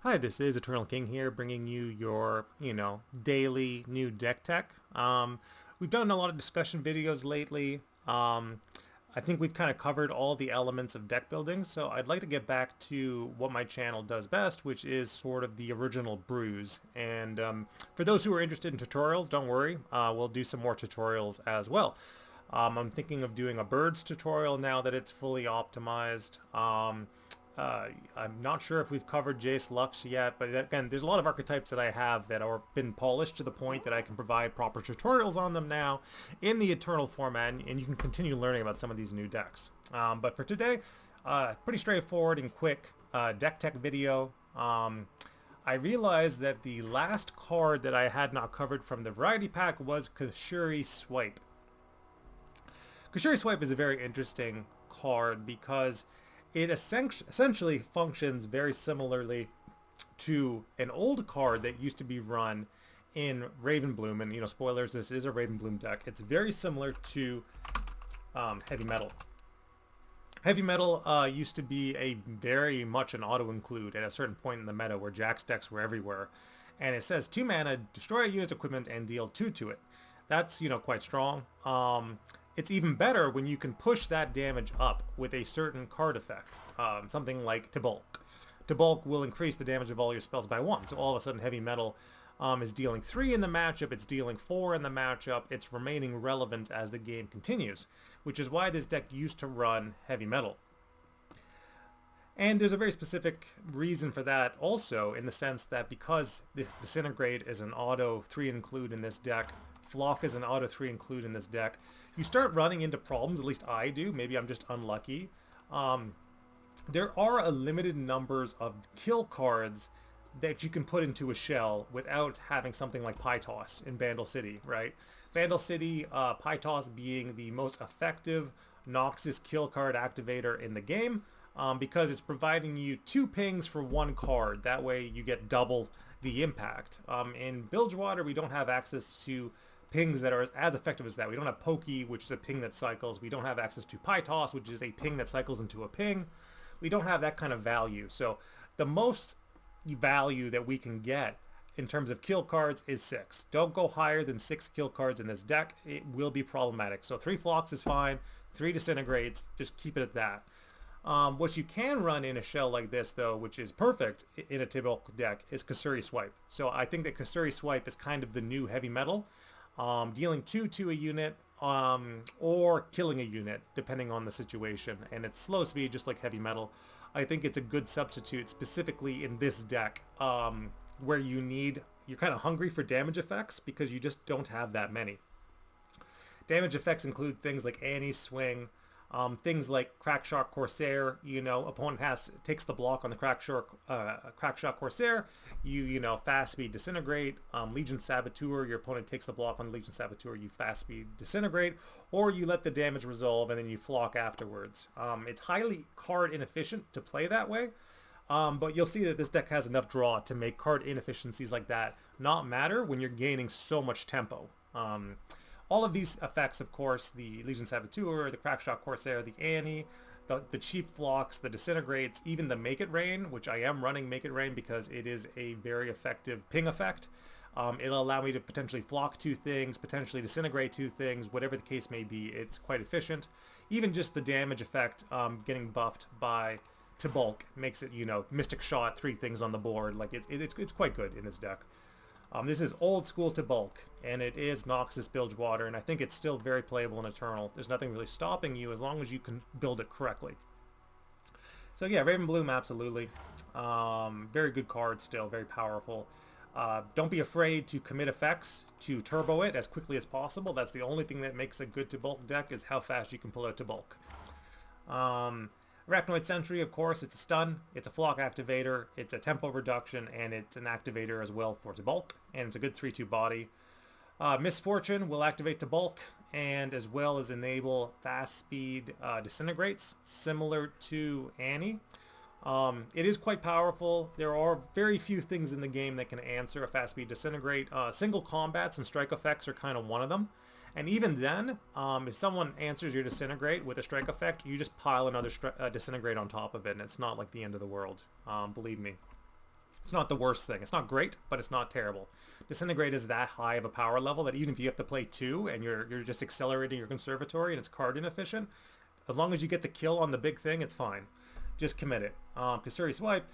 Hi, this is Eternal King here, bringing you your, daily new deck tech. We've done a lot of discussion videos lately. I think we've kind of covered all the elements of deck building, so I'd like to get back to what my channel does best, which is sort of the original brews. And for those who are interested in tutorials, don't worry, we'll do some more tutorials as well. I'm thinking of doing a birds tutorial now that it's fully optimized. I'm not sure if we've covered Jace Lux yet, but again, there's a lot of archetypes that I have that are been polished to the point that I can provide proper tutorials on them now in the Eternal format, and you can continue learning about some of these new decks. But for today, pretty straightforward and quick deck tech video. I realized that the last card that I had not covered from the Variety Pack was Kashuri Swipe. Kashuri Swipe is a very interesting card because it essentially functions very similarly to an old card that used to be run in Ravenbloom. And, spoilers, this is a Ravenbloom deck. It's very similar to Heavy Metal. Heavy Metal used to be a very much an auto-include at a certain point in the meta where Jax decks were everywhere. And it says 2 mana, destroy a unit's equipment, and deal 2 to it. That's, quite strong. It's even better when you can push that damage up with a certain card effect, something like To Bulk. To Bulk will increase the damage of all your spells by 1, so all of a sudden Heavy Metal is dealing 3 in the matchup, it's dealing 4 in the matchup, it's remaining relevant as the game continues, which is why this deck used to run Heavy Metal. And there's a very specific reason for that also, in the sense that because the Disintegrate is an auto 3 include in this deck, Flock is an auto 3 include in this deck, you start running into problems, at least I do, maybe I'm just unlucky. There are a limited numbers of kill cards that you can put into a shell without having something like Pie Toss in Vandal City, right? Vandal City, Pie Toss being the most effective noxious kill card activator in the game, because it's providing you 2 pings for 1 card. That way you get double the impact. In Bilgewater, we don't have access to pings that are as effective as that. We don't have Pokey, which is a ping that cycles. We don't have access to Pie Toss, which is a ping that cycles into a ping. We don't have that kind of value. So the most value that we can get in terms of kill cards is 6. Don't go higher than 6 kill cards in this deck. It will be problematic. So 3 Flocks is fine. 3 Disintegrates. Just keep it at that. What you can run in a shell like this, though, which is perfect in a Tibok deck, is Kashuri Swipe. So I think that Kashuri Swipe is kind of the new Heavy Metal. Dealing 2 to a unit, or killing a unit, depending on the situation. And it's slow speed, just like Heavy Metal. I think it's a good substitute, specifically in this deck, where you're kind of hungry for damage effects, because you just don't have that many. Damage effects include things like Annie's Swing, things like Crackshot Corsair. Opponent takes the block on the Crackshot Corsair. You fast speed Disintegrate. Legion Saboteur, your opponent takes the block on Legion Saboteur. You fast speed Disintegrate, or you let the damage resolve and then you flock afterwards. It's highly card inefficient to play that way. But you'll see that this deck has enough draw to make card inefficiencies like that not matter when you're gaining so much tempo. All of these effects, of course, the Legion Saboteur, the Crackshot Corsair, the Annie, the cheap Flocks, the Disintegrates, even the Make It Rain, which I am running Make It Rain because it is a very effective ping effect. It'll allow me to potentially flock 2 things, potentially disintegrate 2 things, whatever the case may be. It's quite efficient. Even just the damage effect getting buffed by To Bulk makes it, Mystic Shot, 3 things on the board. Like it's quite good in this deck. This is old school To Bulk, and it is Noxious Bilgewater, and I think it's still very playable in Eternal. There's nothing really stopping you as long as you can build it correctly. So yeah, Ravenbloom, absolutely. Very good card still, very powerful. Don't be afraid to commit effects to turbo it as quickly as possible. That's the only thing that makes a good To Bulk deck, is how fast you can pull out To Bulk. Arachnoid Sentry, of course, it's a stun, it's a flock activator, it's a tempo reduction, and it's an activator as well for To Bulk, and it's a good 3-2 body. Misfortune will activate To Bulk, and as well as enable fast speed Disintegrates, similar to Annie. It is quite powerful. There are very few things in the game that can answer a fast speed Disintegrate. Single combats and strike effects are kind of one of them. And even then, if someone answers your Disintegrate with a strike effect, you just pile another Disintegrate on top of it, and it's not like the end of the world, believe me. It's not the worst thing. It's not great, but it's not terrible. Disintegrate is that high of a power level that even if you have to play 2 and you're just accelerating your conservatory and it's card inefficient, as long as you get the kill on the big thing, it's fine. Just commit it. Kasuri Swipe,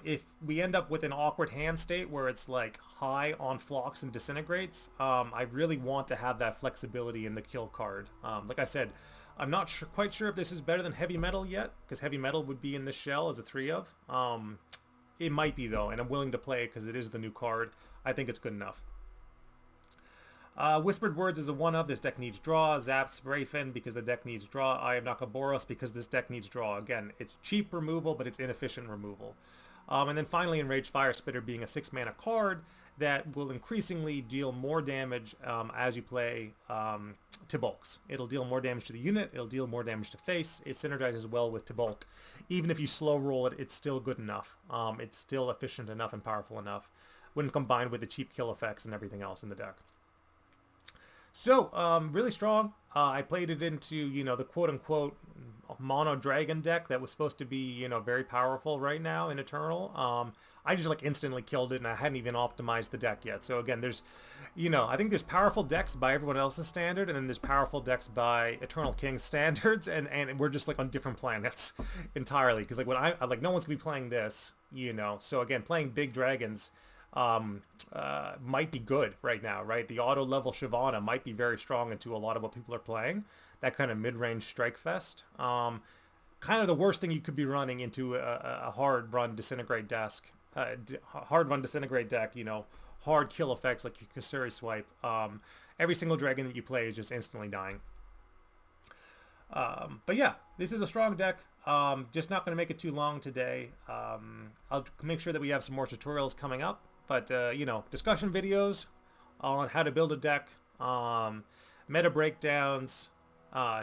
if we end up with an awkward hand state where it's like high on flocks and disintegrates, I really want to have that flexibility in the kill card. Like I said, I'm not quite sure if this is better than heavy metal yet, because heavy metal would be in this shell as a 3 of. It might be though, and I'm willing to play it because it is the new card. I think it's good enough. Whispered Words is a 1 of. This deck needs draw. Zaps Rayfin because the deck needs draw. I am Nakaboros because this deck needs draw. Again, it's cheap removal, but it's inefficient removal. And then finally, Enraged Fire Spitter being a 6-mana card that will increasingly deal more damage as you play Tibulks. It'll deal more damage to the unit. It'll deal more damage to face. It synergizes well with Tibulk. Even if you slow roll it, it's still good enough. It's still efficient enough and powerful enough when combined with the cheap kill effects and everything else in the deck. So, really strong. I played it into, you know, the quote-unquote mono dragon deck that was supposed to be, you know, very powerful right now in Eternal. I just, like, instantly killed it, and I hadn't even optimized the deck yet. So, again, there's, you know, I think there's powerful decks by everyone else's standard, and then there's powerful decks by Eternal King's standards, and we're just, like, on different planets entirely. Because, like, when like, no one's going to be playing this, you know. So, again, playing big dragons might be good right now, right? The auto level Shyvana might be very strong into a lot of what people are playing. That kind of mid-range strike fest. Kind of the worst thing you could be running into a hard run disintegrate deck. Hard run disintegrate deck, you know, hard kill effects like Kasuri Swipe. Every single dragon that you play is just instantly dying. But yeah, this is a strong deck. Just not going to make it too long today. I'll make sure that we have some more tutorials coming up. But, you know, discussion videos on how to build a deck, meta breakdowns,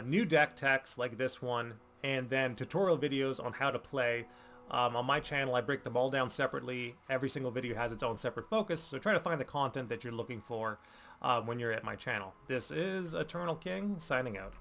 new deck techs like this one, and then tutorial videos on how to play. On my channel, I break them all down separately. Every single video has its own separate focus, so try to find the content that you're looking for when you're at my channel. This is Eternal King, signing out.